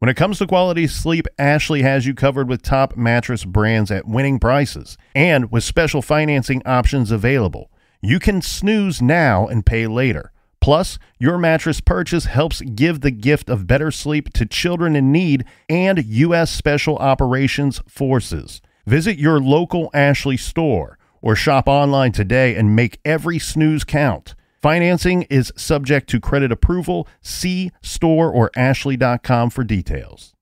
When it comes to quality sleep, Ashley has you covered with top mattress brands at winning prices and with special financing options available. You can snooze now and pay later. Plus, your mattress purchase helps give the gift of better sleep to children in need and U.S. Special Operations Forces. Visit your local Ashley store or shop online today and make every snooze count. Financing is subject to credit approval. See store or ashley.com for details.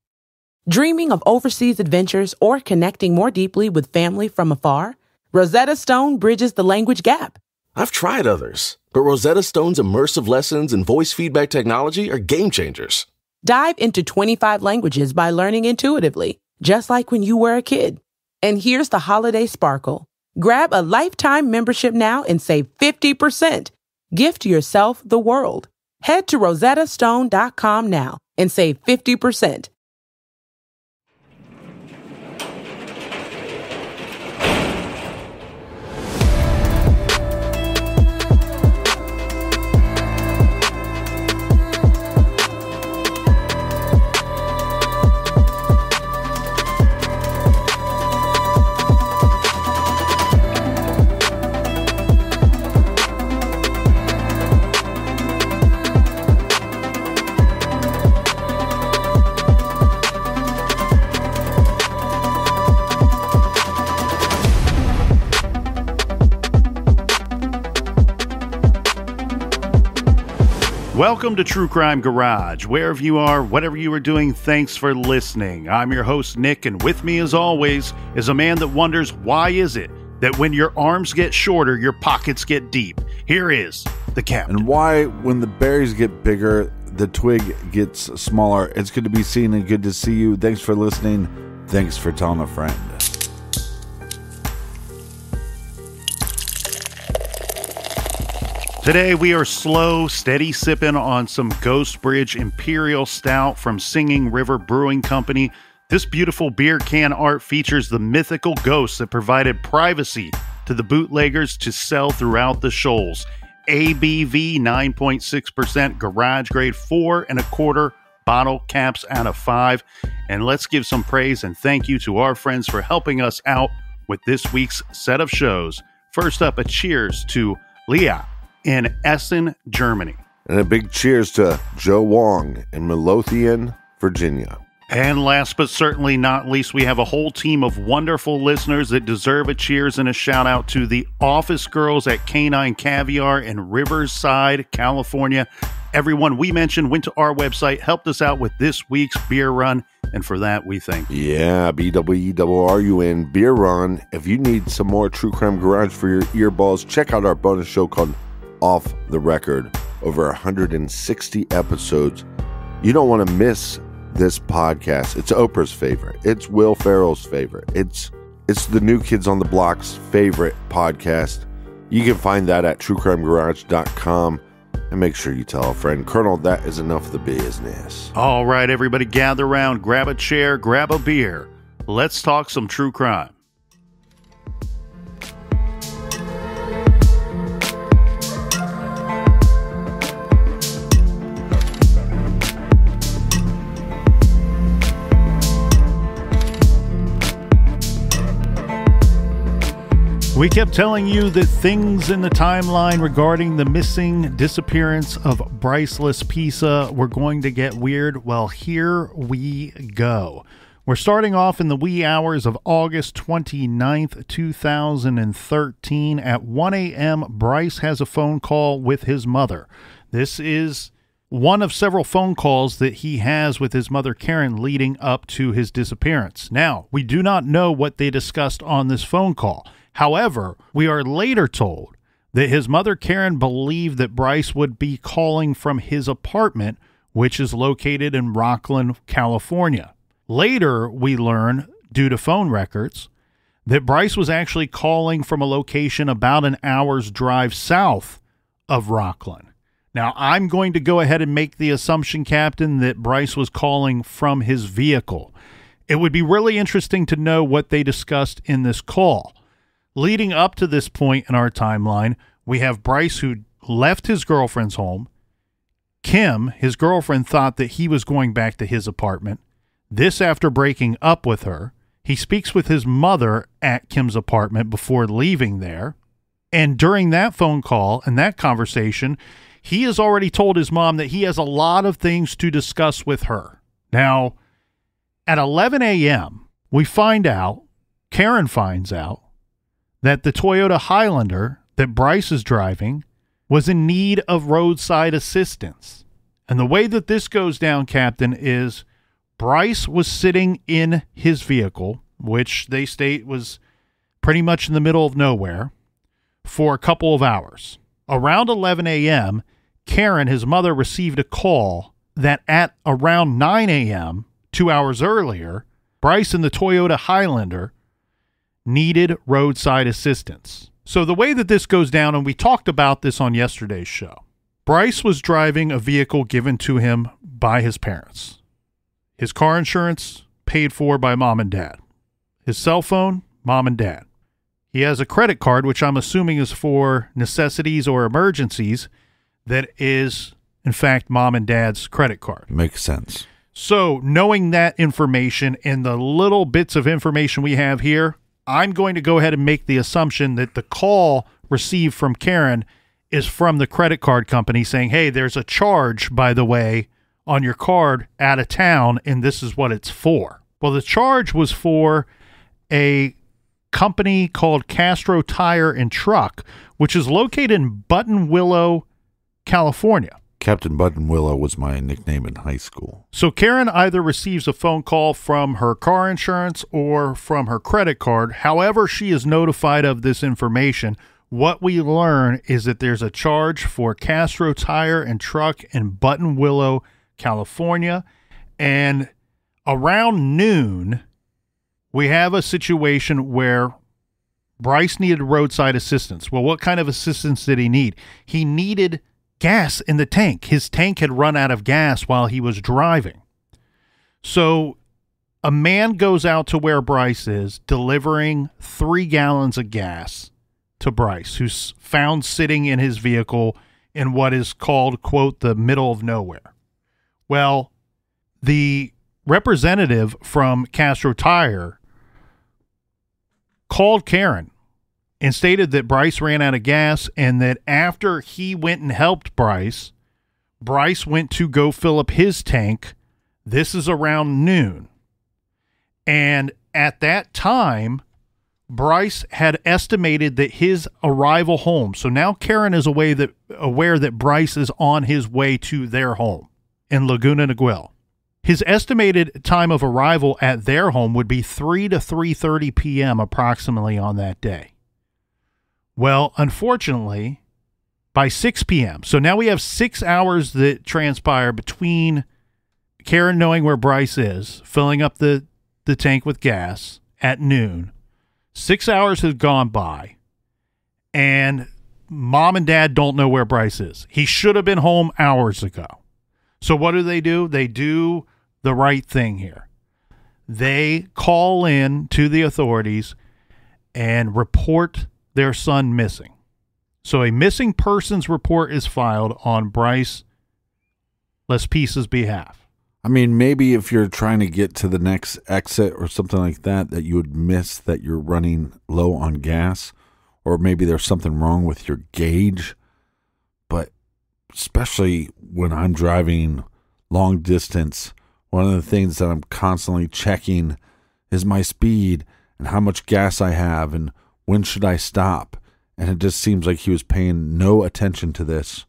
Dreaming of overseas adventures or connecting more deeply with family from afar? Rosetta Stone bridges the language gap. I've tried others, but Rosetta Stone's immersive lessons and voice feedback technology are game changers. Dive into 25 languages by learning intuitively, just like when you were a kid. And here's the holiday sparkle. Grab a lifetime membership now and save 50%. Gift yourself the world. Head to rosettastone.com now and save 50%. Welcome to True Crime Garage. Wherever you are, whatever you are doing, thanks for listening. I'm your host, Nick, and with me, as always, is a man that wonders why is it that when your arms get shorter, your pockets get deep. Here is the captain. And why, when the berries get bigger, the twig gets smaller. It's good to be seen and good to see you. Thanks for listening. Thanks for telling a friend. Today we are slow, steady sipping on some Ghost Bridge Imperial Stout from Singin River Brewing Company. This beautiful beer can art features the mythical ghosts that provided privacy to the bootleggers to sell throughout the shoals. ABV 9.6%, garage grade 4.25 bottle caps out of 5. And let's give some praise and thank you to our friends for helping us out with this week's set of shows. First up, a cheers to Leah in Essen, Germany. And a big cheers to Joe Wong in Midlothian, Virginia. And last but certainly not least, we have a whole team of wonderful listeners that deserve a cheers and a shout out to the office girls at Canine Caviar in Riverside, California. Everyone we mentioned went to our website, helped us out with this week's beer run, and for that we thank you. Yeah, BWERRUN Beer Run. If you need some more True Crime Garage for your earballs, check out our bonus show called Off the Record. Over 160 episodes. You don't want to miss this podcast. It's Oprah's favorite. It's Will Ferrell's favorite. It's the New Kids on the Block's favorite podcast. You can find that at truecrimegarage.com. And make sure you tell a friend. Colonel, that is enough of the business. All right, everybody, gather around, grab a chair, grab a beer. Let's talk some true crime. We kept telling you that things in the timeline regarding the missing disappearance of Bryce Laspisa were going to get weird. Well, here we go. We're starting off in the wee hours of August 29th, 2013. At 1 a.m., Bryce has a phone call with his mother. This is one of several phone calls that he has with his mother, Karen, leading up to his disappearance. Now, we do not know what they discussed on this phone call. However, we are later told that his mother, Karen, believed that Bryce would be calling from his apartment, which is located in Rockland, California. Later, we learn, due to phone records, that Bryce was actually calling from a location about an hour's drive south of Rockland. Now, I'm going to go ahead and make the assumption, Captain, that Bryce was calling from his vehicle. It would be really interesting to know what they discussed in this call. Leading up to this point in our timeline, we have Bryce, who left his girlfriend's home. Kim, his girlfriend, thought that he was going back to his apartment. This after breaking up with her. He speaks with his mother at Kim's apartment before leaving there. And during that phone call and that conversation, he has already told his mom that he has a lot of things to discuss with her. Now, at 11 a.m., Karen finds out that the Toyota Highlander that Bryce is driving was in need of roadside assistance. And the way that this goes down, Captain, is Bryce was sitting in his vehicle, which they state was pretty much in the middle of nowhere, for a couple of hours. Around 11 a.m., Karen, his mother, received a call that at around 9 a.m., 2 hours earlier, Bryce and the Toyota Highlander needed roadside assistance. So the way that this goes down, and we talked about this on yesterday's show, Bryce was driving a vehicle given to him by his parents. His car insurance paid for by mom and dad. His cell phone, mom and dad. He has a credit card, which I'm assuming is for necessities or emergencies, that is, in fact, mom and dad's credit card. Makes sense. So knowing that information and the little bits of information we have here, I'm going to go ahead and make the assumption that the call received from Karen is from the credit card company saying, hey, there's a charge, by the way, on your card out of town, and this is what it's for. Well, the charge was for a company called Castro Tire and Truck, which is located in Buttonwillow, California. Captain Buttonwillow was my nickname in high school. So Karen either receives a phone call from her car insurance or from her credit card. However she is notified of this information, what we learn is that there's a charge for Castro Tire and Truck in Buttonwillow, California, and around noon, we have a situation where Bryce needed roadside assistance. Well, what kind of assistance did he need? He needed gas in the tank. His tank had run out of gas while he was driving. So a man goes out to where Bryce is, delivering 3 gallons of gas to Bryce, who's found sitting in his vehicle in what is called, quote, the middle of nowhere. Well, the representative from Castro Tire called Karen and stated that Bryce ran out of gas and that after he went and helped Bryce, Bryce went to go fill up his tank. This is around noon. And at that time, Bryce had estimated that his arrival home. So now Karen is aware that Bryce is on his way to their home in Laguna Niguel. His estimated time of arrival at their home would be 3 to 3:30 p.m. approximately on that day. Well, unfortunately, by 6 p.m., so now we have 6 hours that transpire between Karen knowing where Bryce is, filling up the tank with gas at noon. 6 hours has gone by, and mom and dad don't know where Bryce is. He should have been home hours ago. So what do? They do the right thing here. They call in to the authorities and report their son missing. So a missing persons report is filed on Bryce Laspisa's behalf. I mean, maybe if you're trying to get to the next exit or something like that, that you would miss that you're running low on gas, or maybe there's something wrong with your gauge. But especially when I'm driving long distance, one of the things that I'm constantly checking is my speed and how much gas I have and when should I stop. And it just seems like he was paying no attention to this.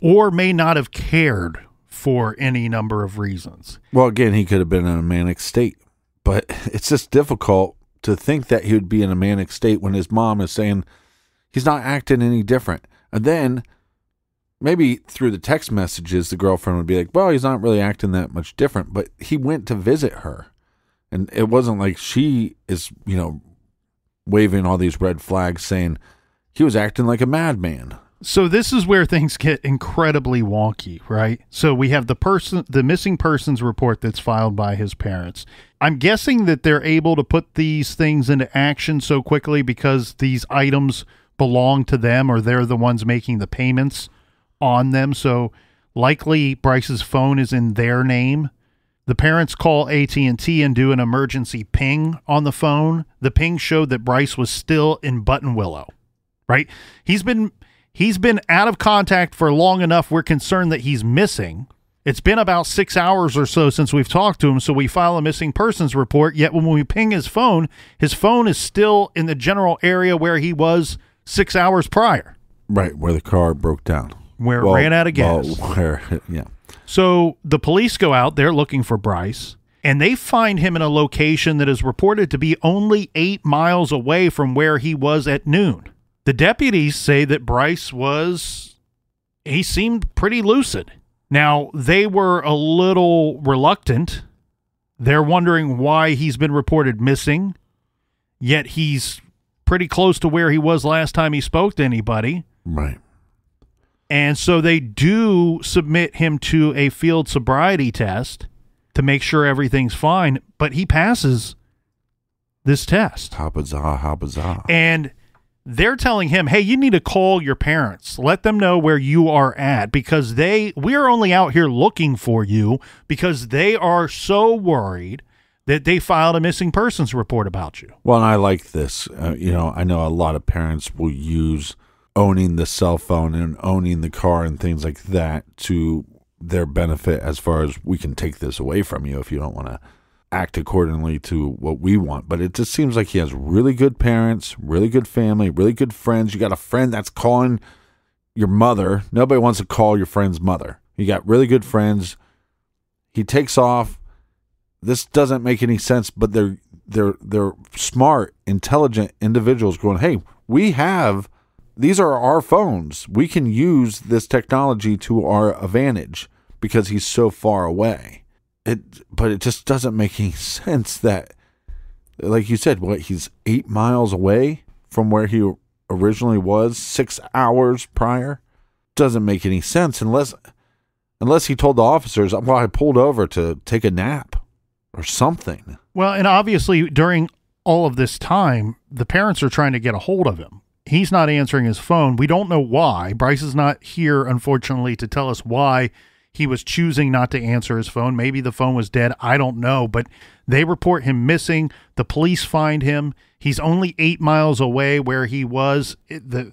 Or may not have cared for any number of reasons. Well, again, he could have been in a manic state, but it's just difficult to think that he would be in a manic state when his mom is saying he's not acting any different. And then maybe through the text messages, the girlfriend would be like, well, he's not really acting that much different, but he went to visit her. And it wasn't like she is, waving all these red flags saying he was acting like a madman. So this is where things get incredibly wonky, right? So we have the missing persons report that's filed by his parents. I'm guessing that they're able to put these things into action so quickly because these items belong to them, or they're the ones making the payments on them. So likely Bryce's phone is in their name. The parents call AT&T and do an emergency ping on the phone. The ping showed that Bryce was still in Buttonwillow, right? He's been out of contact for long enough. We're concerned that he's missing. It's been about 6 hours or so since we've talked to him, so we file a missing persons report. Yet when we ping his phone is still in the general area where he was 6 hours prior. Right, where the car broke down. Where it ran out of gas. Yeah. So the police go out, they're looking for Bryce, and they find him in a location that is reported to be only 8 miles away from where he was at noon. The deputies say that Bryce he seemed pretty lucid. Now, they were a little reluctant. They're wondering why he's been reported missing, yet he's pretty close to where he was last time he spoke to anybody. Right. And so they do submit him to a field sobriety test to make sure everything's fine, but he passes this test. How bizarre. And they're telling him, hey, you need to call your parents. Let them know where you are at, because we are only out here looking for you because they are so worried that they filed a missing persons report about you. Well, and I like this. I know a lot of parents will use owning the cell phone and owning the car and things like that to their benefit, as far as we can take this away from you if you don't want to act accordingly to what we want. But it just seems like he has really good parents, really good family, really good friends. You got a friend that's calling your mother. Nobody wants to call your friend's mother. You got really good friends. He takes off. This doesn't make any sense, but they're smart, intelligent individuals going, hey, these are our phones. We can use this technology to our advantage because he's so far away. But it just doesn't make any sense that, like you said, he's 8 miles away from where he originally was 6 hours prior. Doesn't make any sense unless he told the officers, well, I pulled over to take a nap or something. Well, and obviously during all of this time, the parents are trying to get a hold of him. He's not answering his phone. We don't know why. Bryce is not here, unfortunately, to tell us why he was choosing not to answer his phone. Maybe the phone was dead. I don't know. But they report him missing. The police find him. He's only 8 miles away where he was. The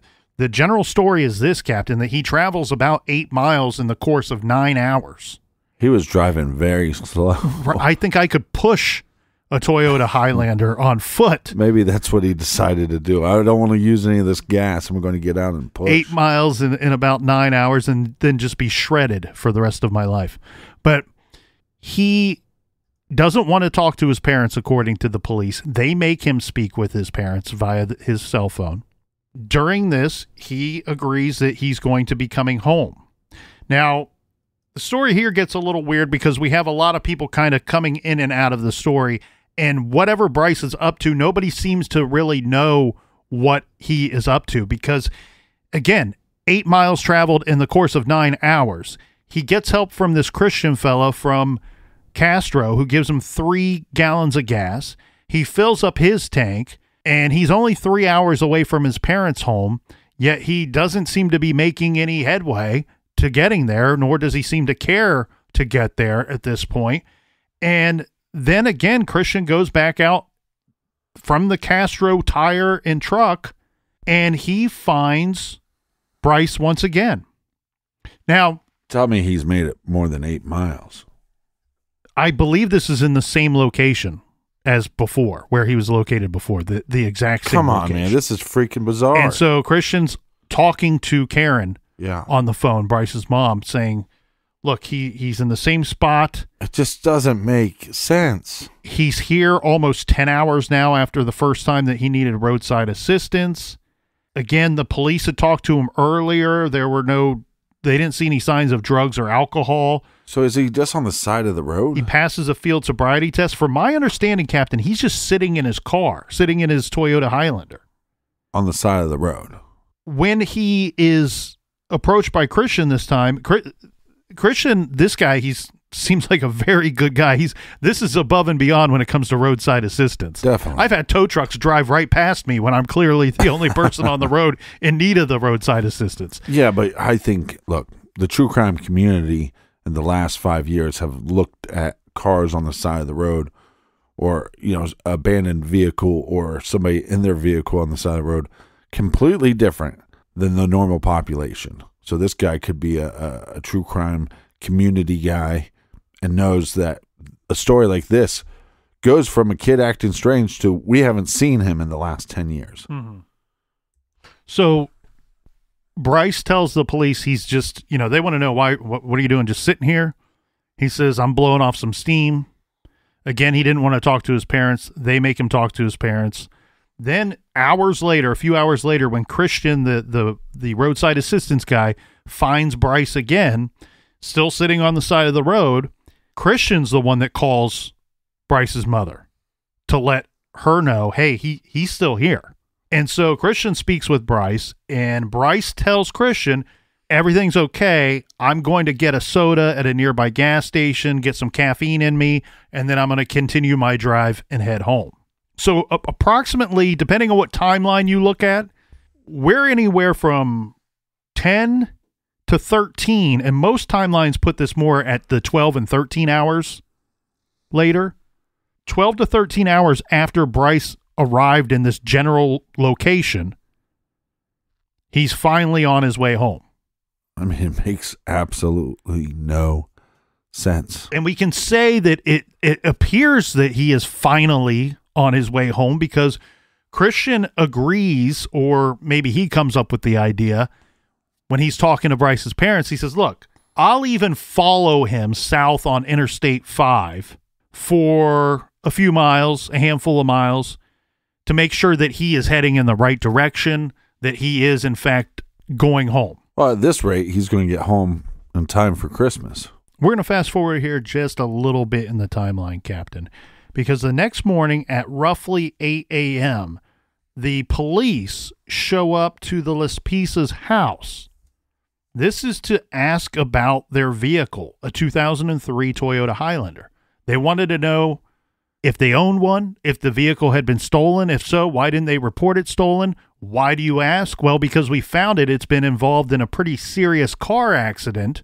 general story is this, Captain, that he travels about 8 miles in the course of 9 hours. He was driving very slow. I think I could push a Toyota Highlander on foot. Maybe that's what he decided to do. I don't want to use any of this gas. I'm going to get out and push. 8 miles in about 9 hours and then just be shredded for the rest of my life. But he doesn't want to talk to his parents, according to the police. They make him speak with his parents via his cell phone. During this, he agrees that he's going to be coming home. Now, the story here gets a little weird because we have a lot of people kind of coming in and out of the story. And whatever Bryce is up to, nobody seems to really know what he is up to because, again, 8 miles traveled in the course of 9 hours. He gets help from this Christian fella from Castro who gives him 3 gallons of gas. He fills up his tank, and he's only 3 hours away from his parents' home, yet he doesn't seem to be making any headway to getting there, nor does he seem to care to get there at this point. And then again, Christian goes back out from the Castro tire and truck, and he finds Bryce once again. Now, tell me he's made it more than 8 miles. I believe this is in the same location as before, where he was located before, the exact same Come on, location. man. This is freaking bizarre. And so Christian's talking to Karen on the phone, Bryce's mom, saying, look, he's in the same spot. It just doesn't make sense. He's here almost 10 hours now after the first time that he needed roadside assistance. Again, the police had talked to him earlier. They didn't see any signs of drugs or alcohol. So is he just on the side of the road? He passes a field sobriety test. From my understanding, Captain, he's just sitting in his car, sitting in his Toyota Highlander. On the side of the road. When he is approached by Christian this time, Christian, this guy, seems like a very good guy. This is above and beyond when it comes to roadside assistance. Definitely. I've had tow trucks drive right past me when I'm clearly the only person on the road in need of the roadside assistance. Yeah, but I think, look, the true crime community in the last 5 years have looked at cars on the side of the road, or, abandoned vehicle, or somebody in their vehicle on the side of the road, completely different than the normal population. So this guy could be a true crime community guy and knows that a story like this goes from a kid acting strange to we haven't seen him in the last 10 years. Mm-hmm. So Bryce tells the police he's just, they want to know why, what are you doing just sitting here? He says, I'm blowing off some steam. Again, he didn't want to talk to his parents. They make him talk to his parents. Then a few hours later, when Christian, the roadside assistance guy, finds Bryce again, still sitting on the side of the road, Christian's the one that calls Bryce's mother to let her know, hey, he's still here. And so Christian speaks with Bryce, and Bryce tells Christian, everything's okay. I'm going to get a soda at a nearby gas station, get some caffeine in me, and then I'm going to continue my drive and head home. So approximately, depending on what timeline you look at, we're anywhere from 10 to 13, and most timelines put this more at the 12 and 13 hours later. 12 to 13 hours after Bryce arrived in this general location, he's finally on his way home. I mean, it makes absolutely no sense. And we can say that it appears that he is finally on his way home because Christian agrees, or maybe he comes up with the idea when he's talking to Bryce's parents. He says, look, I'll even follow him south on Interstate 5 for a few miles, a handful of miles, to make sure that he is heading in the right direction, that he is, in fact, going home. Well, at this rate, he's going to get home in time for Christmas. We're going to fast forward here just a little bit in the timeline, Captain, because the next morning at roughly 8 a.m., the police show up to the Laspisa's house. This is to ask about their vehicle, a 2003 Toyota Highlander. They wanted to know if they owned one, if the vehicle had been stolen. If so, why didn't they report it stolen? Why do you ask? Well, because we found it. It's been involved in a pretty serious car accident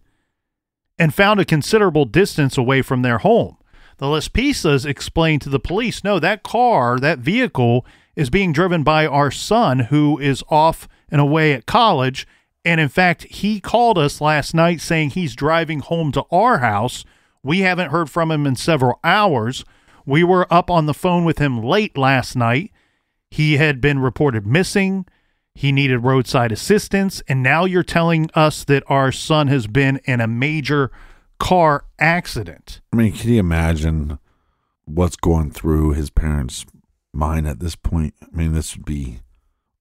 and found a considerable distance away from their home. The Laspisas explained to the police, no, that car, that vehicle is being driven by our son who is off and away at college. And in fact, he called us last night saying he's driving home to our house. We haven't heard from him in several hours. We were up on the phone with him late last night. He had been reported missing. He needed roadside assistance. And now you're telling us that our son has been in a major car accident. I mean, can you imagine what's going through his parents' mind at this point? I mean, this would be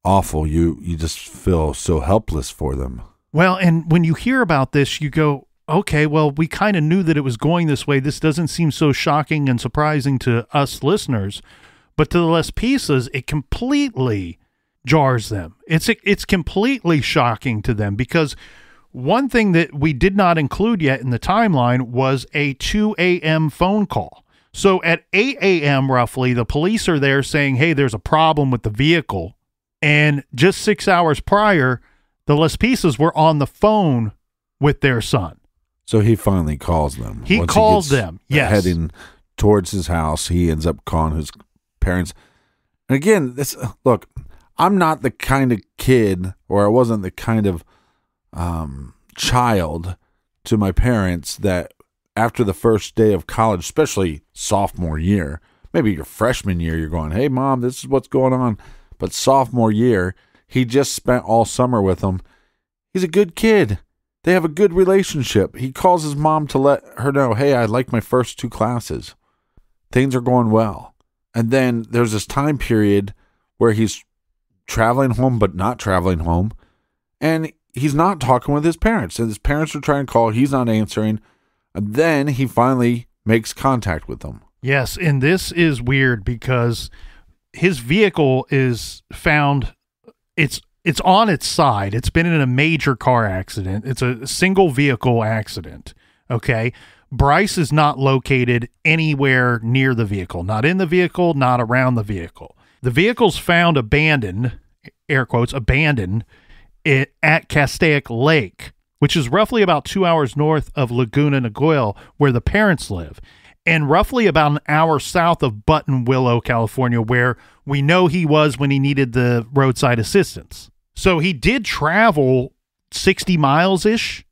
awful. You just feel so helpless for them. Well, and when you hear about this, you go, okay, well, we kind of knew that it was going this way. This doesn't seem so shocking and surprising to us listeners, but to the Laspisas, it completely jars them. It's completely shocking to them because one thing that we did not include yet in the timeline was a 2 a.m. phone call. So at 8 a.m. roughly, the police are there saying, hey, there's a problem with the vehicle. And just 6 hours prior, the Laspisas were on the phone with their son. So he finally calls them. He calls them, yes. Heading towards his house, he ends up calling his parents. And again, look, I'm not the kind of kid, or I wasn't the kind of child to my parents that after the first day of college, especially sophomore year, maybe your freshman year, you're going, hey, Mom, this is what's going on. But sophomore year, he just spent all summer with them. He's a good kid. They have a good relationship. He calls his mom to let her know, hey, I like my first 2 classes. Things are going well. And then there's this time period where he's traveling home but not traveling home. And he's not talking with his parents. And his parents are trying to call. He's not answering. And then he finally makes contact with them. Yes, and this is weird because his vehicle is found, it's on its side. It's been in a major car accident. It's a single vehicle accident. Okay. Bryce is not located anywhere near the vehicle, not in the vehicle, not around the vehicle. The vehicle's found abandoned, air quotes, abandoned at Castaic Lake, which is roughly about 2 hours north of Laguna Niguel, where the parents live. and roughly about an hour south of Button Willow, California, where we know he was when he needed the roadside assistance. So he did travel 60 miles-ish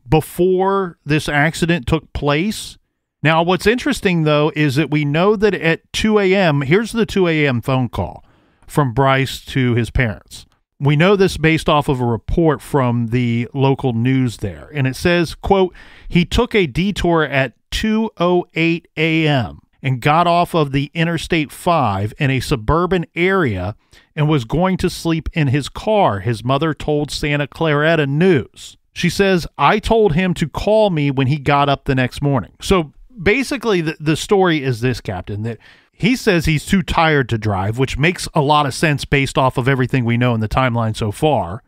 before this accident took place. Now, what's interesting, though, is that we know that at 2 a.m., here's the 2 a.m. phone call from Bryce to his parents. We know this based off of a report from the local news there. And it says, quote, he took a detour at 2:08 a.m. and got off of the Interstate 5 in a suburban area and was going to sleep in his car, his mother told Santa Clarita News. She says, I told him to call me when he got up the next morning. So basically, the story is this, Captain, that he says he's too tired to drive, which makes a lot of sense based off of everything we know in the timeline so far.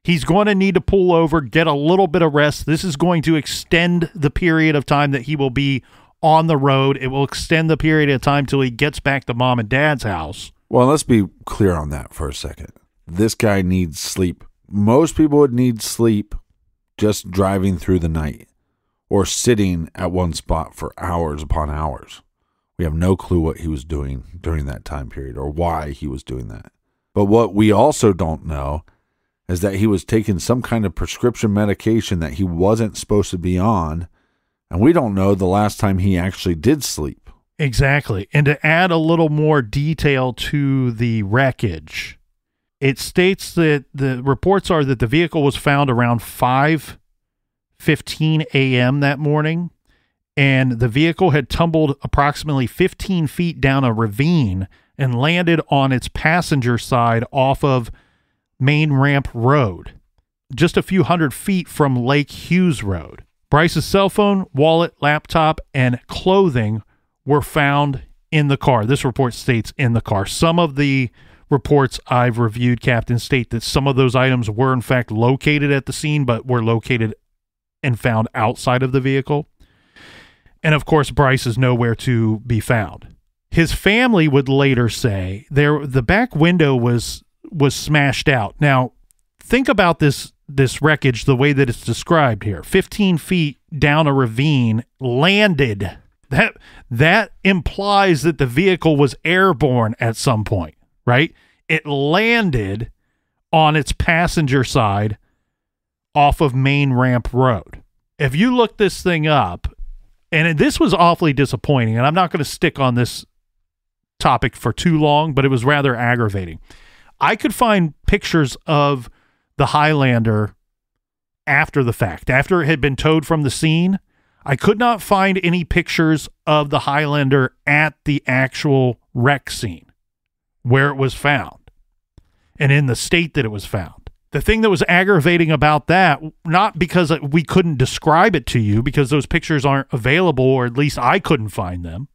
He's going to need to pull over, get a little bit of rest. This is going to extend the period of time that he will be on the road. It will extend the period of time till he gets back to mom and dad's house. Well, let's be clear on that for a second. This guy needs sleep. Most people would need sleep just driving through the night or sitting at one spot for hours upon hours. We have no clue what he was doing during that time period or why he was doing that. But what we also don't know is that he was taking some kind of prescription medication that he wasn't supposed to be on, and we don't know the last time he actually did sleep. Exactly. And to add a little more detail to the wreckage, it states that the reports are that the vehicle was found around 5:15 a.m. that morning, and the vehicle had tumbled approximately 15 feet down a ravine and landed on its passenger side off of Main Ramp Road, just a few hundred feet from Lake Hughes Road. Bryce's cell phone, wallet, laptop, and clothing were found in the car. This report states in the car. Some of the reports I've reviewed, Captain, state that some of those items were in fact located at the scene, but were located and found outside of the vehicle. And of course, Bryce is nowhere to be found. His family would later say the back window was smashed out. Now, think about this wreckage the way that it's described here. 15 feet down a ravine, landed. That implies that the vehicle was airborne at some point, right? It landed on its passenger side off of Main Ramp Road. If you look this thing up, and this was awfully disappointing, and I'm not going to stick on this topic for too long, but it was rather aggravating. I could find pictures of the Highlander after the fact, after it had been towed from the scene. I could not find any pictures of the Highlander at the actual wreck scene where it was found and in the state that it was found. The thing that was aggravating about that, not because we couldn't describe it to you because those pictures aren't available, or at least I couldn't find them,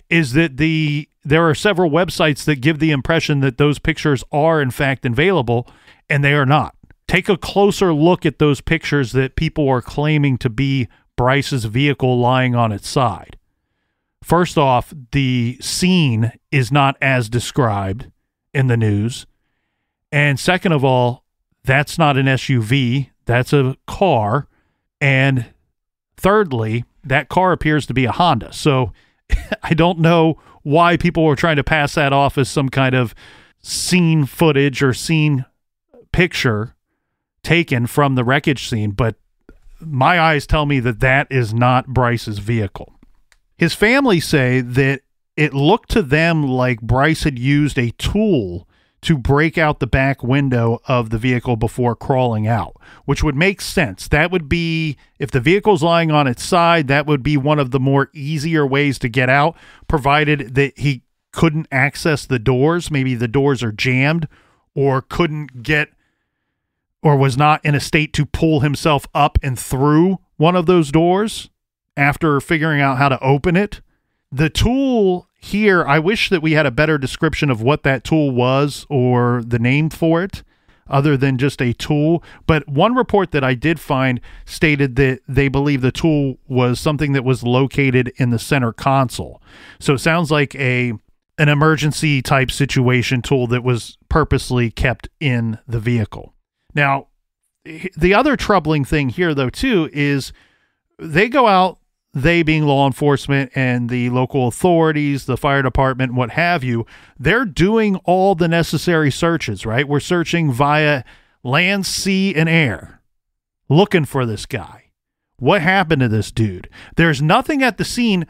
is that there are several websites that give the impression that those pictures are in fact available, and they are not. Take a closer look at those pictures that people are claiming to be Bryce's vehicle lying on its side. First off, the scene is not as described in the news. And second of all, that's not an SUV, that's a car. And thirdly, that car appears to be a Honda. So I don't know why people were trying to pass that off as some kind of scene footage or scene picture taken from the wreckage scene, but my eyes tell me that that is not Bryce's vehicle. His family say that it looked to them like Bryce had used a tool to break out the back window of the vehicle before crawling out, which would make sense. That would be, if the vehicle's lying on its side, that would be one of the more easier ways to get out, provided that he couldn't access the doors. Maybe the doors are jammed or couldn't get, or was not in a state to pull himself up and through one of those doors after figuring out how to open it. The tool here, I wish that we had a better description of what that tool was or the name for it other than just a tool. But one report that I did find stated that they believe the tool was something that was located in the center console. So it sounds like an emergency type situation tool that was purposely kept in the vehicle. Now, the other troubling thing here, though, too, is they go out they being law enforcement and the local authorities, the fire department, what have you, they're doing all the necessary searches, right? We're searching via land, sea, and air, looking for this guy. What happened to this dude? There's nothing at the scene.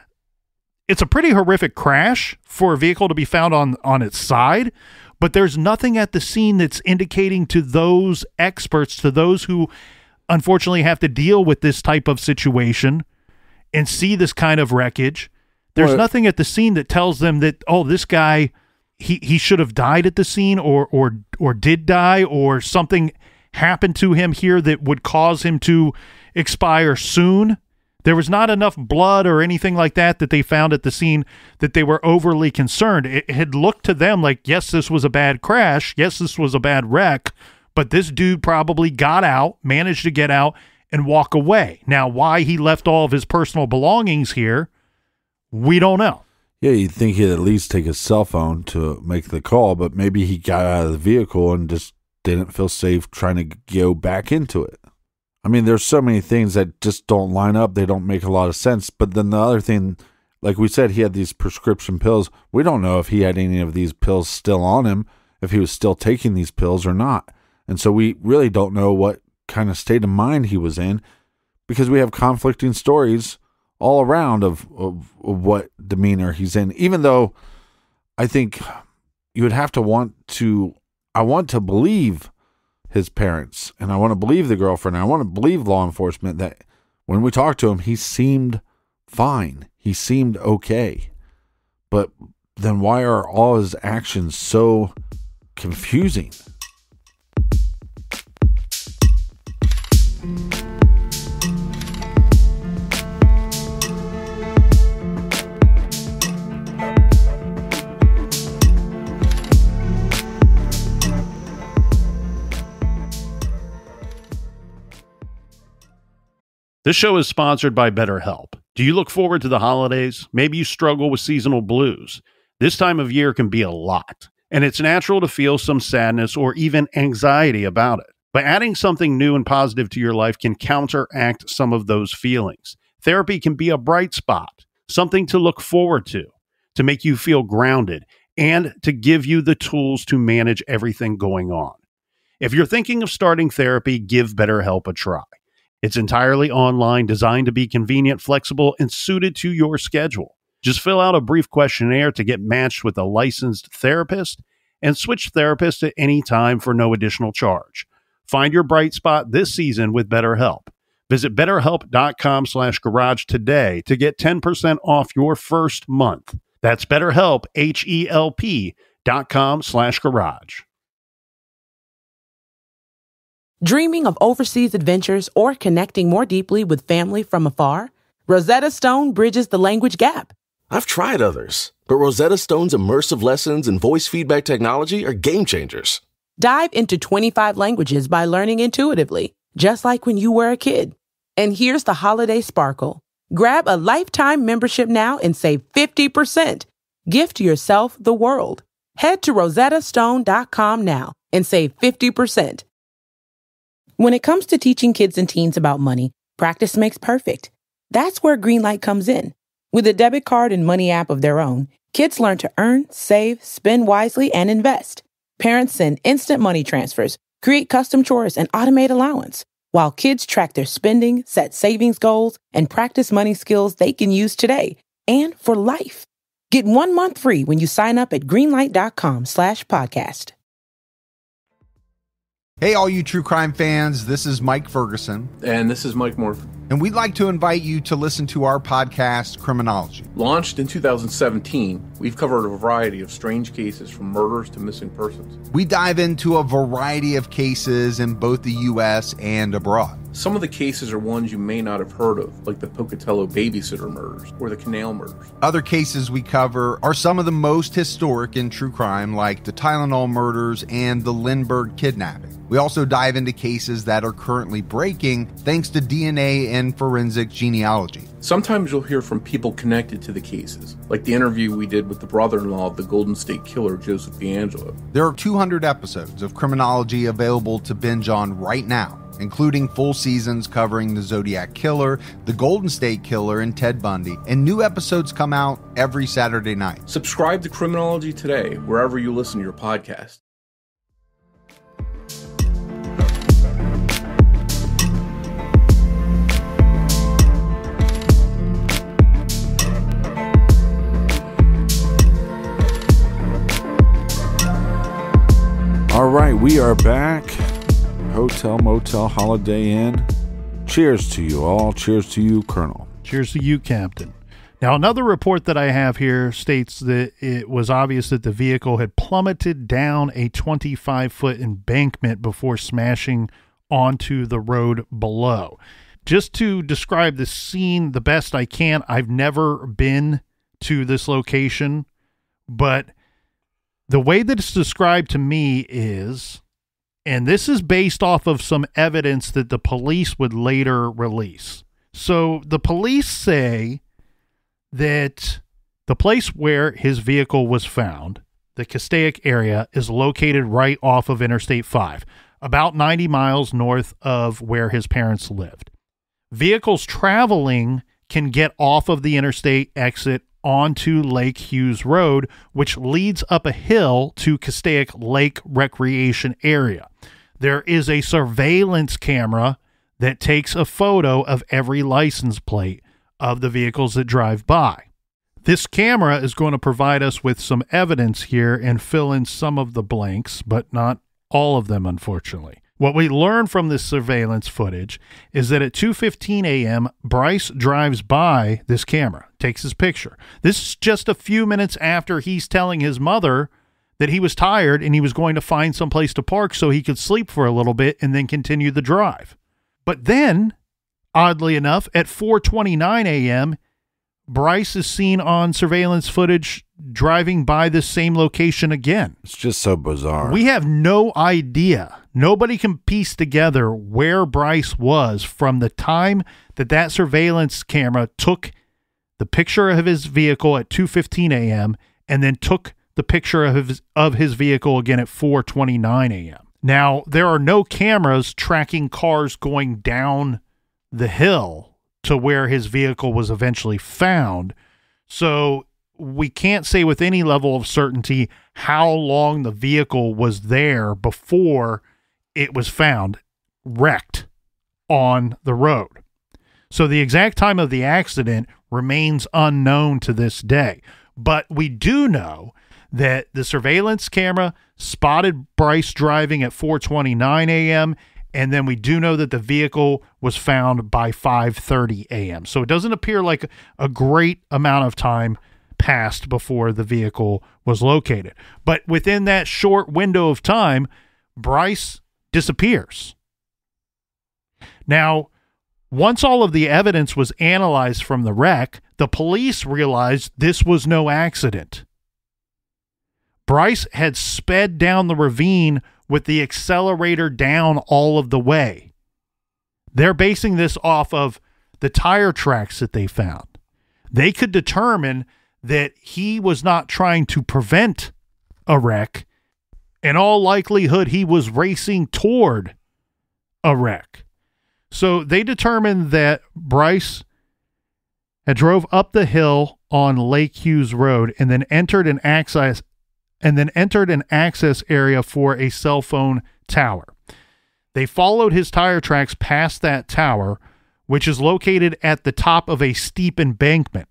It's a pretty horrific crash for a vehicle to be found on its side, but there's nothing at the scene that's indicating to those experts, to those who unfortunately have to deal with this type of situation and see this kind of wreckage. There's nothing at the scene that tells them that, oh, this guy, he should have died at the scene or did die, or something happened to him here that would cause him to expire soon. There was not enough blood or anything like that they found at the scene that they were overly concerned. It had looked to them like, yes, this was a bad crash. Yes, this was a bad wreck, but this dude probably got out, managed to get out and walk away. Now, why he left all of his personal belongings here, we don't know. Yeah, you'd think he'd at least take his cell phone to make the call, but maybe he got out of the vehicle and just didn't feel safe trying to go back into it. I mean, there's so many things that just don't line up. They don't make a lot of sense. But then the other thing, like we said, he had these prescription pills. We don't know if he had any of these pills still on him, if he was still taking these pills or not. And so we really don't know what kind of state of mind he was in, because we have conflicting stories all around of what demeanor he's in, even though I think you would have to want to believe his parents, and I want to believe the girlfriend, and I want to believe law enforcement that when we talked to him, he seemed fine. He seemed okay. But then why are all his actions so confusing? This show is sponsored by BetterHelp. Do you look forward to the holidays? Maybe you struggle with seasonal blues. This time of year can be a lot, and it's natural to feel some sadness or even anxiety about it. But adding something new and positive to your life can counteract some of those feelings. Therapy can be a bright spot, something to look forward to make you feel grounded, and to give you the tools to manage everything going on. If you're thinking of starting therapy, give BetterHelp a try. It's entirely online, designed to be convenient, flexible, and suited to your schedule. Just fill out a brief questionnaire to get matched with a licensed therapist and switch therapists at any time for no additional charge. Find your bright spot this season with BetterHelp. Visit BetterHelp.com/garage today to get 10% off your first month. That's BetterHelp, HELP.com/garage. Dreaming of overseas adventures or connecting more deeply with family from afar? Rosetta Stone bridges the language gap. I've tried others, but Rosetta Stone's immersive lessons and voice feedback technology are game changers. Dive into 25 languages by learning intuitively, just like when you were a kid. And here's the holiday sparkle. Grab a lifetime membership now and save 50%. Gift yourself the world. Head to rosettastone.com now and save 50%. When it comes to teaching kids and teens about money, practice makes perfect. That's where Greenlight comes in. With a debit card and money app of their own, kids learn to earn, save, spend wisely, and invest. Parents send instant money transfers, create custom chores, and automate allowance, while kids track their spending, set savings goals, and practice money skills they can use today and for life. Get 1 month free when you sign up at greenlight.com/podcast. Hey, all you true crime fans, this is Mike Ferguson. And this is Mike Morphin. And we'd like to invite you to listen to our podcast, Criminology. Launched in 2017, we've covered a variety of strange cases from murders to missing persons. We dive into a variety of cases in both the U.S. and abroad. Some of the cases are ones you may not have heard of, like the Pocatello babysitter murders or the Canal murders. Other cases we cover are some of the most historic in true crime, like the Tylenol murders and the Lindbergh kidnapping. We also dive into cases that are currently breaking thanks to DNA and forensic genealogy. Sometimes you'll hear from people connected to the cases, like the interview we did with the brother-in-law of the Golden State Killer, Joseph D'Angelo. There are 200 episodes of Criminology available to binge on right now. including full seasons covering the Zodiac Killer, the Golden State Killer, and Ted Bundy, and new episodes come out every Saturday night. Subscribe to Criminology today, wherever you listen to your podcast. All right, we are back. Hotel, motel, Holiday Inn. Cheers to you all. Cheers to you, Colonel. Cheers to you, Captain. Now, another report that I have here states that it was obvious that the vehicle had plummeted down a 25-foot embankment before smashing onto the road below. Just to describe the scene the best I can, I've never been to this location, but the way that it's described to me is, and this is based off of some evidence that the police would later release. So the police say that the place where his vehicle was found, the Castaic area, is located right off of Interstate 5, about 90 miles north of where his parents lived. Vehicles traveling can get off of the interstate exit onto Lake Hughes Road, which leads up a hill to Castaic Lake Recreation Area. There is a surveillance camera that takes a photo of every license plate of the vehicles that drive by. This camera is going to provide us with some evidence here and fill in some of the blanks, but not all of them, unfortunately. What we learn from this surveillance footage is that at 2:15 a.m., Bryce drives by this camera, takes his picture. This is just a few minutes after he's telling his mother that he was tired and he was going to find some place to park so he could sleep for a little bit and then continue the drive. But then, oddly enough, at 4:29 a.m., Bryce is seen on surveillance footage driving by this same location again. It's just so bizarre. We have no idea. Nobody can piece together where Bryce was from the time that that surveillance camera took the picture of his vehicle at 2:15 a.m. and then took the picture of his vehicle again at 4:29 a.m. Now, there are no cameras tracking cars going down the hill to where his vehicle was eventually found. So we can't say with any level of certainty how long the vehicle was there before it was found wrecked on the road. So the exact time of the accident remains unknown to this day. But we do know that the surveillance camera spotted Bryce driving at 4:29 a.m., and then we do know that the vehicle was found by 5:30 a.m. So it doesn't appear like a great amount of time passed before the vehicle was located. But within that short window of time, Bryce disappears. Now, once all of the evidence was analyzed from the wreck, the police realized this was no accident. Bryce had sped down the ravine with the accelerator down all of the way. They're basing this off of the tire tracks that they found. They could determine that he was not trying to prevent a wreck. In all likelihood, he was racing toward a wreck. So they determined that Bryce had drove up the hill on Lake Hughes Road and then entered an access area for a cell phone tower. They followed his tire tracks past that tower, which is located at the top of a steep embankment.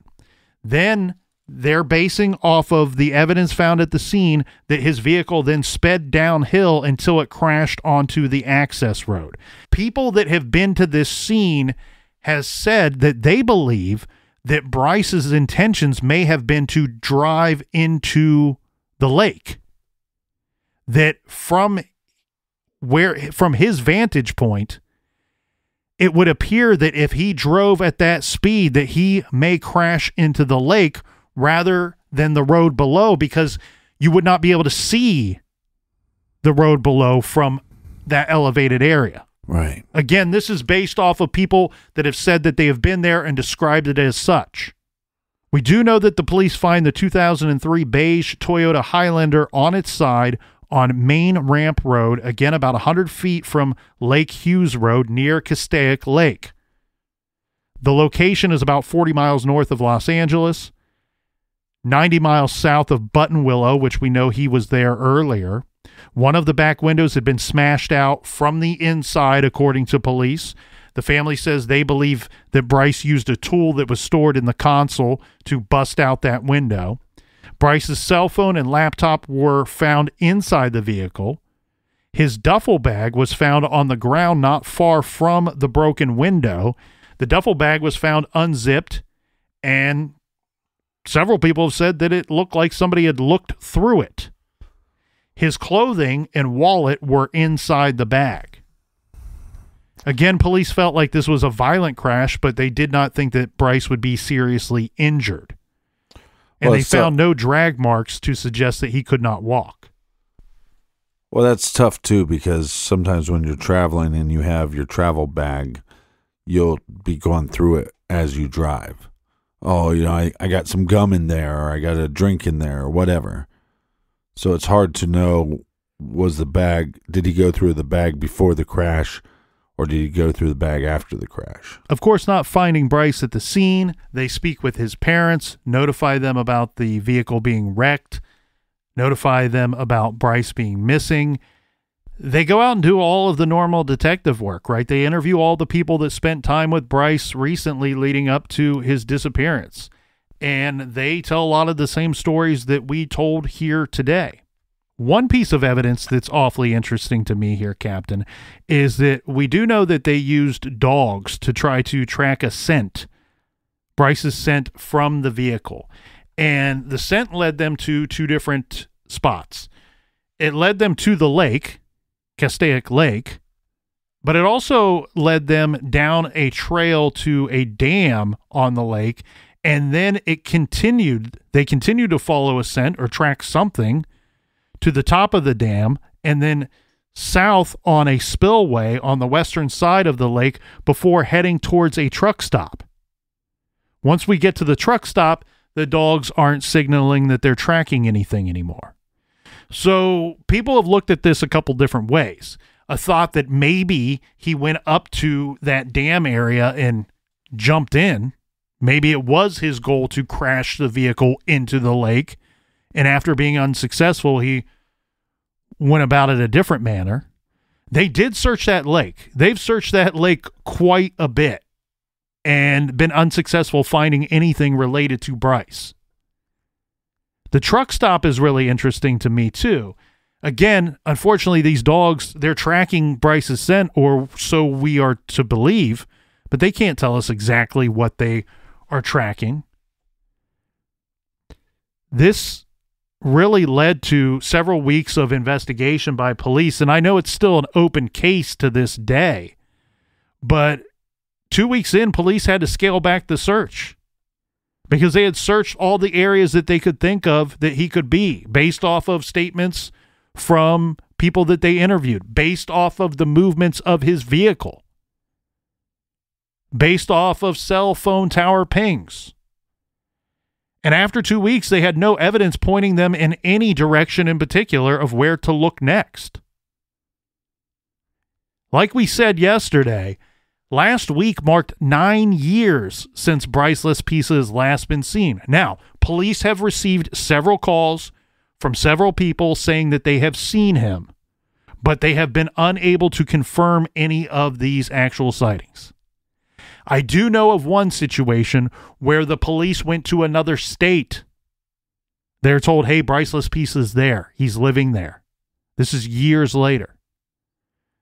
Then they're basing off of the evidence found at the scene that his vehicle then sped downhill until it crashed onto the access road. People that have been to this scene has said that they believe that Bryce's intentions may have been to drive into the lake. That from his vantage point, it would appear that if he drove at that speed, that he may crash into the lake rather than the road below, because you would not be able to see the road below from that elevated area. Right. Again, this is based off of people that have said that they have been there and described it as such. We do know that the police find the 2003 beige Toyota Highlander on its side on Main Ramp Road, again about 100 feet from Lake Hughes Road near Castaic Lake. The location is about 40 miles north of Los Angeles, 90 miles south of Buttonwillow, which we know he was there earlier. One of the back windows had been smashed out from the inside, according to police. The family says they believe that Bryce used a tool that was stored in the console to bust out that window. Bryce's cell phone and laptop were found inside the vehicle. His duffel bag was found on the ground not far from the broken window. The duffel bag was found unzipped, and several people have said that it looked like somebody had looked through it. His clothing and wallet were inside the bag. Again, police felt like this was a violent crash, but they did not think that Bryce would be seriously injured. And they found no drag marks to suggest that he could not walk. Well, that's tough, too, because sometimes when you're traveling and you have your travel bag, you'll be going through it as you drive. Oh, I got some gum in there, or I got a drink in there, or whatever. So it's hard to know, did he go through the bag before the crash, or did he go through the bag after the crash? Of course, not finding Bryce at the scene, they speak with his parents, notify them about the vehicle being wrecked, notify them about Bryce being missing. They go out and do all of the normal detective work, right? They interview all the people that spent time with Bryce recently leading up to his disappearance. And they tell a lot of the same stories that we told here today. One piece of evidence that's awfully interesting to me here, Captain, is that we do know that they used dogs to try to track a scent, Bryce's scent from the vehicle. And the scent led them to two different spots. It led them to the lake, Castaic Lake, but it also led them down a trail to a dam on the lake, and then they continued to follow a scent or track something to the top of the dam, and then south on a spillway on the western side of the lake before heading towards a truck stop. Once we get to the truck stop, the dogs aren't signaling that they're tracking anything anymore. So people have looked at this a couple different ways. A thought that maybe he went up to that dam area and jumped in. Maybe it was his goal to crash the vehicle into the lake, and after being unsuccessful, he went about it a different manner. They did search that lake. They've searched that lake quite a bit and been unsuccessful finding anything related to Bryce. The truck stop is really interesting to me, too. Again, unfortunately, these dogs, they're tracking Bryce's scent, or so we are to believe, but they can't tell us exactly what they are tracking. This really led to several weeks of investigation by police, and I know it's still an open case to this day, but 2 weeks in, police had to scale back the search because they had searched all the areas that they could think of that he could be based off of statements from people that they interviewed, based off of the movements of his vehicle, based off of cell phone tower pings. And after 2 weeks, they had no evidence pointing them in any direction in particular of where to look next. Like we said yesterday, last week marked 9 years since Bryce Laspisa has last been seen. Now, police have received several calls from several people saying that they have seen him, but they have been unable to confirm any of these actual sightings. I do know of one situation where the police went to another state. They're told, hey, Bryce Laspisa is there. He's living there. This is years later.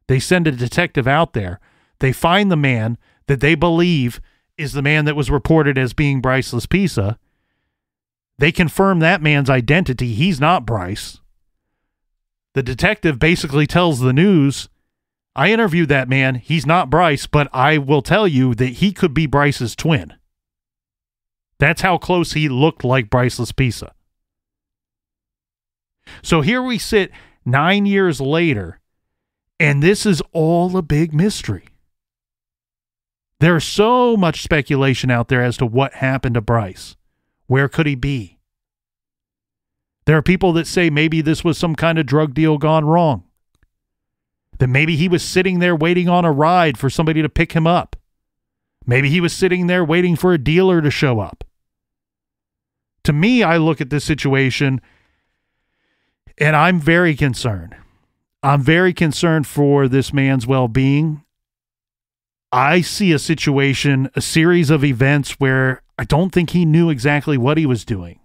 They send a detective out there. They find the man that they believe is the man that was reported as being Bryce Laspisa. They confirm that man's identity. He's not Bryce. The detective basically tells the news, I interviewed that man. He's not Bryce, but I will tell you that he could be Bryce's twin. That's how close he looked like Bryce Laspisa. So here we sit 9 years later, and this is all a big mystery. There's so much speculation out there as to what happened to Bryce. Where could he be? There are people that say maybe this was some kind of drug deal gone wrong. That maybe he was sitting there waiting on a ride for somebody to pick him up. Maybe he was sitting there waiting for a dealer to show up. To me, I look at this situation and I'm very concerned. I'm very concerned for this man's well-being. I see a situation, a series of events where I don't think he knew exactly what he was doing.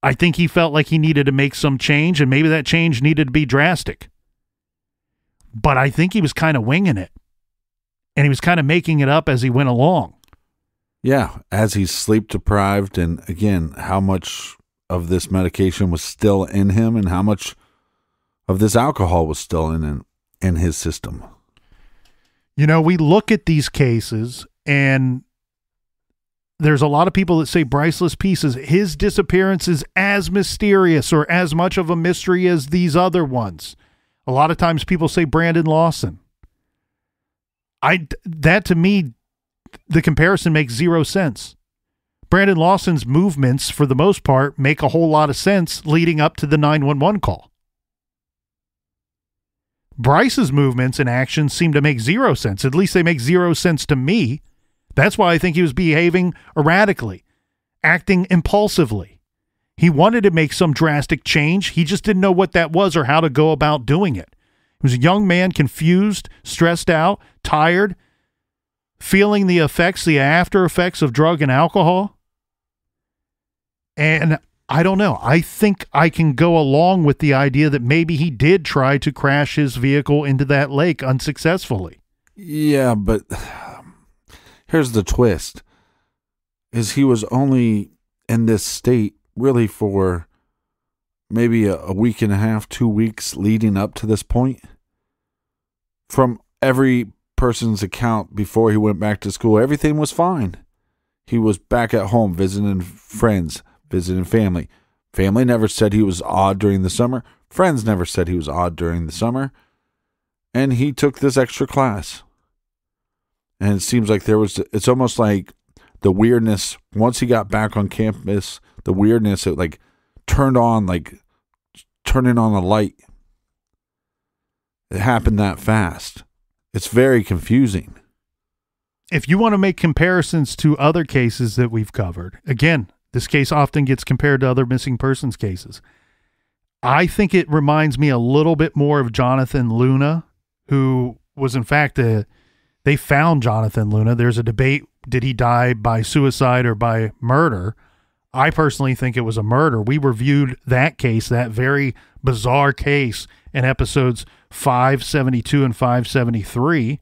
I think he felt like he needed to make some change, and maybe that change needed to be drastic. But I think he was kind of winging it, and he was kind of making it up as he went along. Yeah, as he's sleep deprived, and again, how much of this medication was still in him and how much of this alcohol was still in his system. You know, we look at these cases, and there's a lot of people that say Bryce Laspisa, his disappearance is as mysterious or as much of a mystery as these other ones. A lot of times people say Brandon Lawson. That to me, the comparison makes zero sense. Brandon Lawson's movements, for the most part, make a whole lot of sense leading up to the 911 call. Bryce's movements and actions seem to make zero sense. At least they make zero sense to me. That's why I think he was behaving erratically, acting impulsively. He wanted to make some drastic change. He just didn't know what that was or how to go about doing it. He was a young man, confused, stressed out, tired, feeling the effects, the after effects of drug and alcohol. And I don't know. I think I can go along with the idea that maybe he did try to crash his vehicle into that lake unsuccessfully. Yeah, but here's the twist. Is he was only in this state really for maybe a week and a half, 2 weeks leading up to this point. From every person's account before he went back to school, everything was fine. He was back at home visiting friends, visiting family. Family never said he was odd during the summer. Friends never said he was odd during the summer. And he took this extra class. And it seems like it's almost like the weirdness, once he got back on campus, the weirdness, it like turned on, like turning on a light. It happened that fast. It's very confusing. If you want to make comparisons to other cases that we've covered, again, this case often gets compared to other missing persons cases. I think it reminds me a little bit more of Jonathan Luna, who was in fact they found Jonathan Luna. There's a debate, did he die by suicide or by murder? I personally think it was a murder. We reviewed that case, that very bizarre case, in episodes 572 and 573.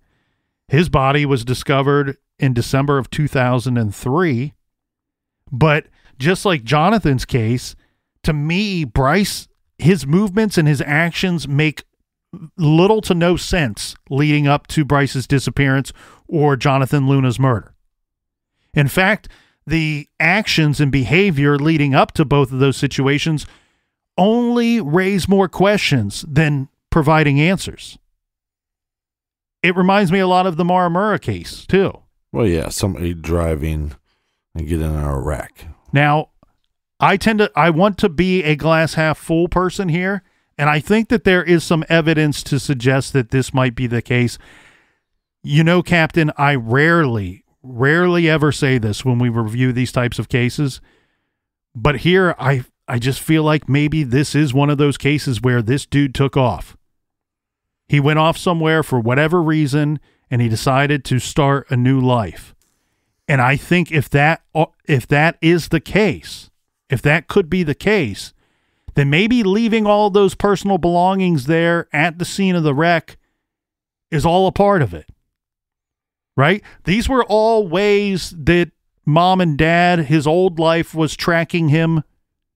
His body was discovered in December of 2003. But just like Jonathan's case, to me, Bryce, his movements and his actions make little to no sense leading up to Bryce's disappearance or Jonathan Luna's murder. In fact, the actions and behavior leading up to both of those situations only raise more questions than providing answers. It reminds me a lot of the Maramura case, too. Well, yeah, somebody driving and getting in a wreck. Now, I want to be a glass half full person here, and I think that there is some evidence to suggest that this might be the case. You know, Captain, I rarely ever say this when we review these types of cases, but here I just feel like maybe this is one of those cases where this dude took off. He went off somewhere for whatever reason, and he decided to start a new life. And I think if that is the case, if that could be the case, then maybe leaving all those personal belongings there at the scene of the wreck is all a part of it. Right? These were all ways that mom and dad, his old life, was tracking him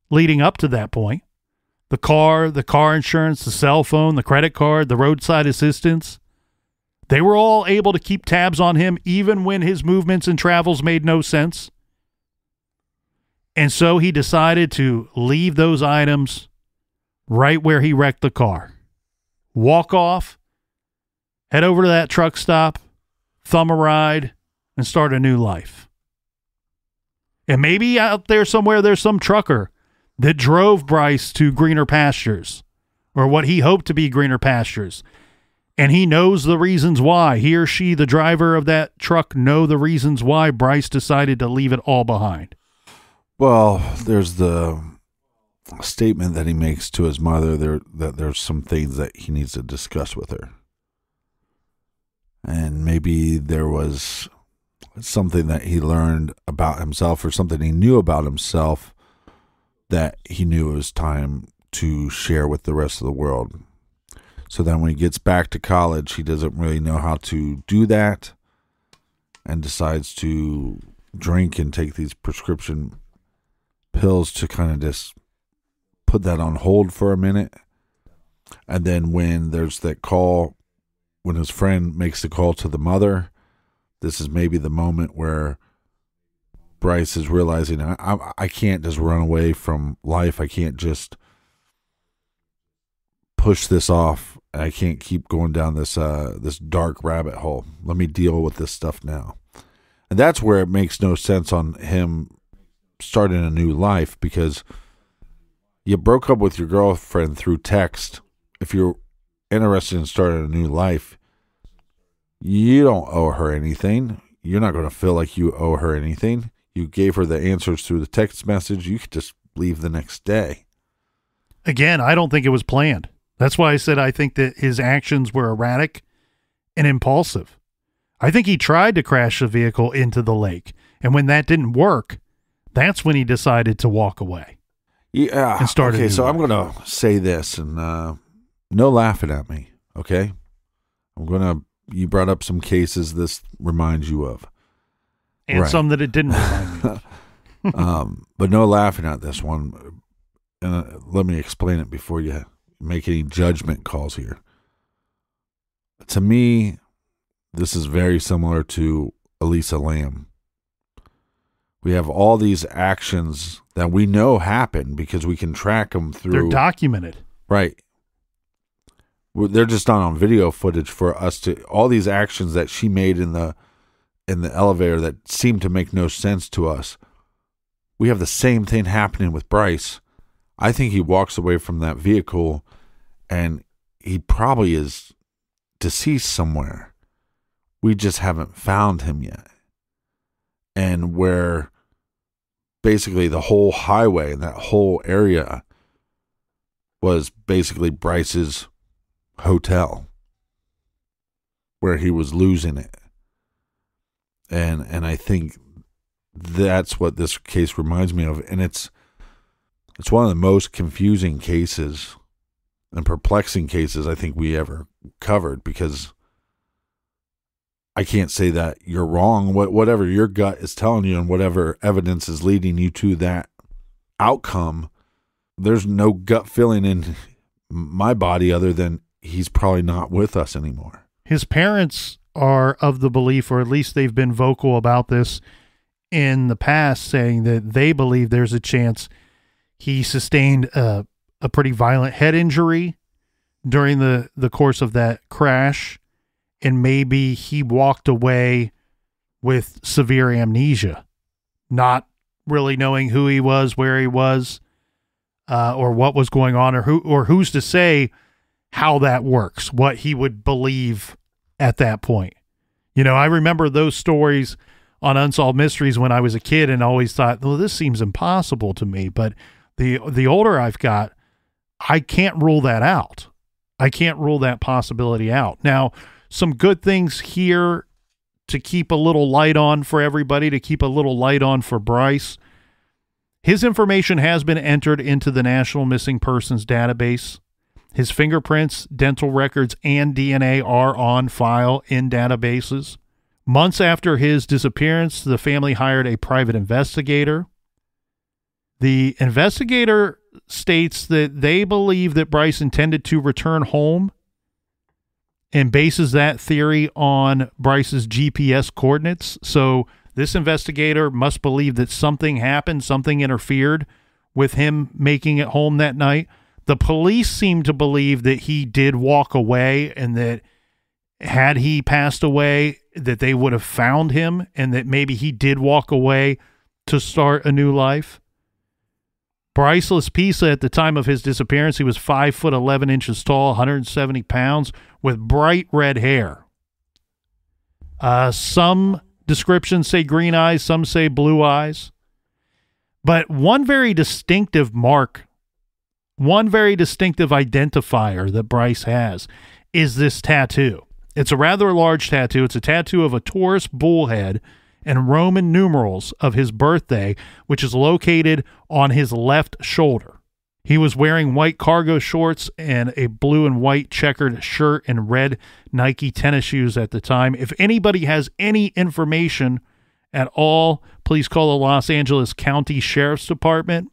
leading up to that point. The car insurance, the cell phone, the credit card, the roadside assistance. They were all able to keep tabs on him even when his movements and travels made no sense. And so he decided to leave those items right where he wrecked the car. Walk off, head over to that truck stop, thumb a ride, and start a new life. And maybe out there somewhere there's some trucker that drove Bryce to greener pastures, or what he hoped to be greener pastures. And he knows the reasons why. He or she, the driver of that truck, know the reasons why Bryce decided to leave it all behind. Well, there's the statement that he makes to his mother that there's some things that he needs to discuss with her. And maybe there was something that he learned about himself or something he knew about himself that he knew it was time to share with the rest of the world. So then when he gets back to college, he doesn't really know how to do that and decides to drink and take these prescription pills to kind of just put that on hold for a minute. And then when there's that call, when his friend makes the call to the mother, this is maybe the moment where Bryce is realizing, I can't just run away from life. I can't just push this off. I can't keep going down this dark rabbit hole. Let me deal with this stuff now. And that's where it makes no sense on him starting a new life, because you broke up with your girlfriend through text. If you're interested in starting a new life, you don't owe her anything. You're not going to feel like you owe her anything. You gave her the answers through the text message. You could just leave the next day. Again, I don't think it was planned. That's why I said I think that his actions were erratic and impulsive. I think he tried to crash the vehicle into the lake, and when that didn't work, that's when he decided to walk away. Yeah. And start okay, so life. I'm going to say this, and no laughing at me, okay? You brought up some cases this reminds you of. And right. Some that it didn't remind me of. But no laughing at this one. And let me explain it before you make any judgment calls here. To me, this is very similar to Elisa Lam. We have all these actions that we know happen because we can track them through. They're documented. Right. They're just not on video footage for us to, all these actions that she made in the elevator that seem to make no sense to us. We have the same thing happening with Bryce. I think he walks away from that vehicle and he probably is deceased somewhere. We just haven't found him yet. And where basically the whole highway and that whole area was basically Bryce's hotel where he was losing it. And I think that's what this case reminds me of. And it's one of the most confusing cases and perplexing cases I think we ever covered, because I can't say that you're wrong. Whatever your gut is telling you and whatever evidence is leading you to that outcome, there's no gut feeling in my body other than he's probably not with us anymore. His parents are of the belief, or at least they've been vocal about this in the past, saying that they believe there's a chance he sustained a pretty violent head injury during the course of that crash, and maybe he walked away with severe amnesia, not really knowing who he was, where he was, or what was going on, or who's to say how that works, what he would believe at that point. You know, I remember those stories on Unsolved Mysteries when I was a kid and always thought, well, this seems impossible to me. But the older I've got, I can't rule that out. I can't rule that possibility out. Now, some good things here to keep a little light on for everybody, to keep a little light on for Bryce. His information has been entered into the National Missing Persons Database. His fingerprints, dental records, and DNA are on file in databases. Months after his disappearance, the family hired a private investigator. The investigator states that they believe that Bryce intended to return home and bases that theory on Bryce's GPS coordinates. So this investigator must believe that something happened, something interfered with him making it home that night. The police seem to believe that he did walk away, and that had he passed away, that they would have found him, and that maybe he did walk away to start a new life. Bryce Laspisa, at the time of his disappearance, he was 5'11" tall, 170 pounds, with bright red hair. Some descriptions say green eyes, some say blue eyes. But one very distinctive identifier that Bryce has is this tattoo. It's a rather large tattoo. It's a tattoo of a Taurus bullhead and Roman numerals of his birthday, which is located on his left shoulder. He was wearing white cargo shorts and a blue and white checkered shirt and red Nike tennis shoes at the time. If anybody has any information at all, please call the Los Angeles County Sheriff's Department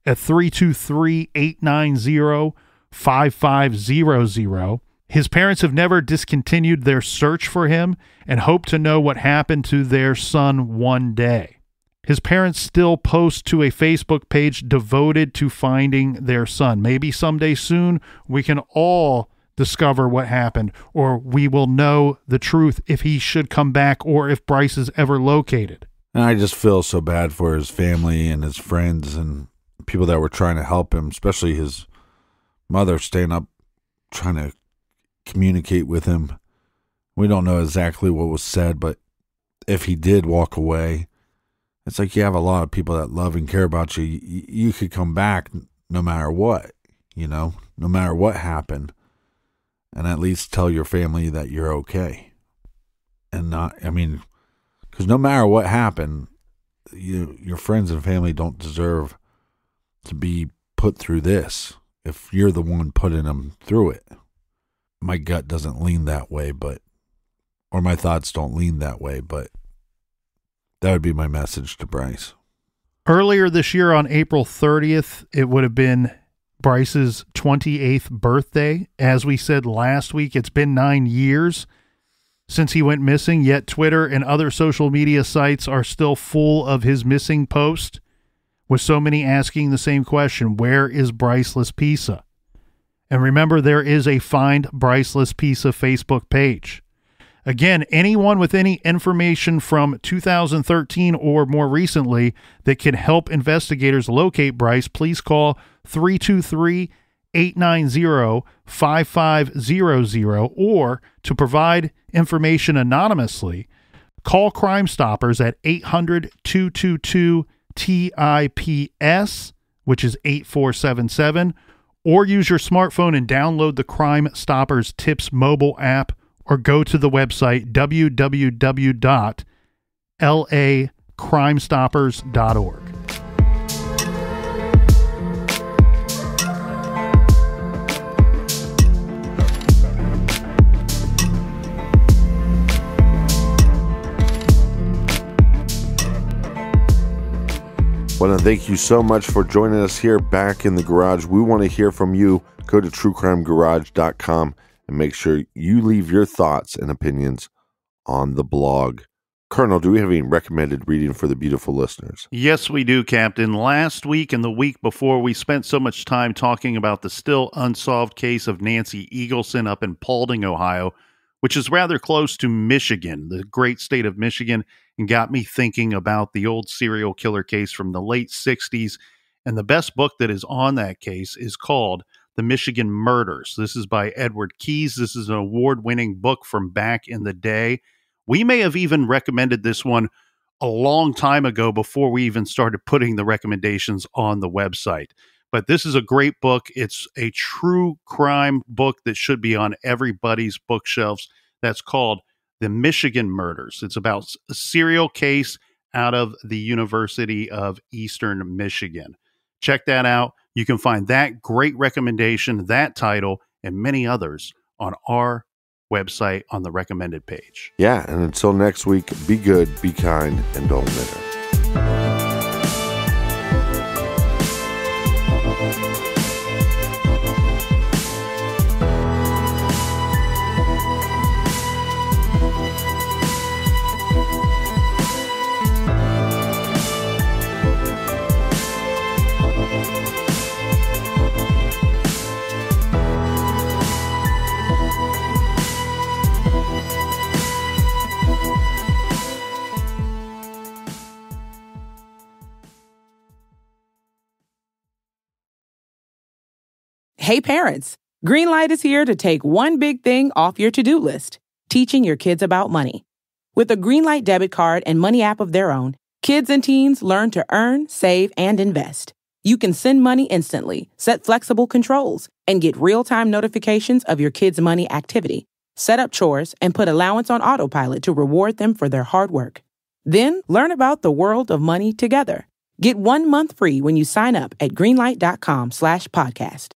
at 323-890-5500. His parents have never discontinued their search for him and hope to know what happened to their son one day. His parents still post to a Facebook page devoted to finding their son. Maybe someday soon we can all discover what happened, or we will know the truth if he should come back or if Bryce is ever located. And I just feel so bad for his family and his friends and people that were trying to help him, especially his mother staying up trying to communicate with him. We don't know exactly what was said, but if he did walk away, it's like you have a lot of people that love and care about you. You could come back no matter what, no matter what happened, and at least tell your family that you're okay. And because no matter what happened, your friends and family don't deserve to be put through this if you're the one putting them through it. My gut doesn't lean that way, or my thoughts don't lean that way, but that would be my message to Bryce. Earlier this year on April 30th, it would have been Bryce's 28th birthday. As we said last week, it's been 9 years since he went missing, yet Twitter and other social media sites are still full of his missing post, with so many asking the same question: where is Bryce Laspisa? And remember, there is a Find Bryce Laspisa Facebook page. Again, anyone with any information from 2013 or more recently that can help investigators locate Bryce, please call 323-890-5500, or to provide information anonymously, call Crime Stoppers at 800-222-TIPS, which is 8477, or use your smartphone and download the Crime Stoppers Tips mobile app, or go to the website www.lacrimestoppers.org. I want to thank you so much for joining us here back in the garage. We want to hear from you. Go to truecrimegarage.com and make sure you leave your thoughts and opinions on the blog. Colonel, do we have any recommended reading for the beautiful listeners? Yes, we do, Captain. Last week and the week before, we spent so much time talking about the still unsolved case of Nancy Eagleson up in Paulding, Ohio, which is rather close to Michigan, the great state of Michigan, and got me thinking about the old serial killer case from the late 60s. And the best book that is on that case is called The Michigan Murders. This is by Edward Keyes. This is an award-winning book from back in the day. We may have even recommended this one a long time ago before we even started putting the recommendations on the website. But this is a great book. It's a true crime book that should be on everybody's bookshelves. That's called The Michigan Murders. It's about a serial case out of the University of Eastern Michigan. Check that out. You can find that great recommendation, that title, and many others on our website on the recommended page. Yeah, and until next week, be good, be kind, and don't litter. Hey parents, Greenlight is here to take one big thing off your to-do list, teaching your kids about money. With a Greenlight debit card and money app of their own, kids and teens learn to earn, save, and invest. You can send money instantly, set flexible controls, and get real-time notifications of your kids' money activity. Set up chores and put allowance on autopilot to reward them for their hard work. Then learn about the world of money together. Get 1 month free when you sign up at greenlight.com/podcast.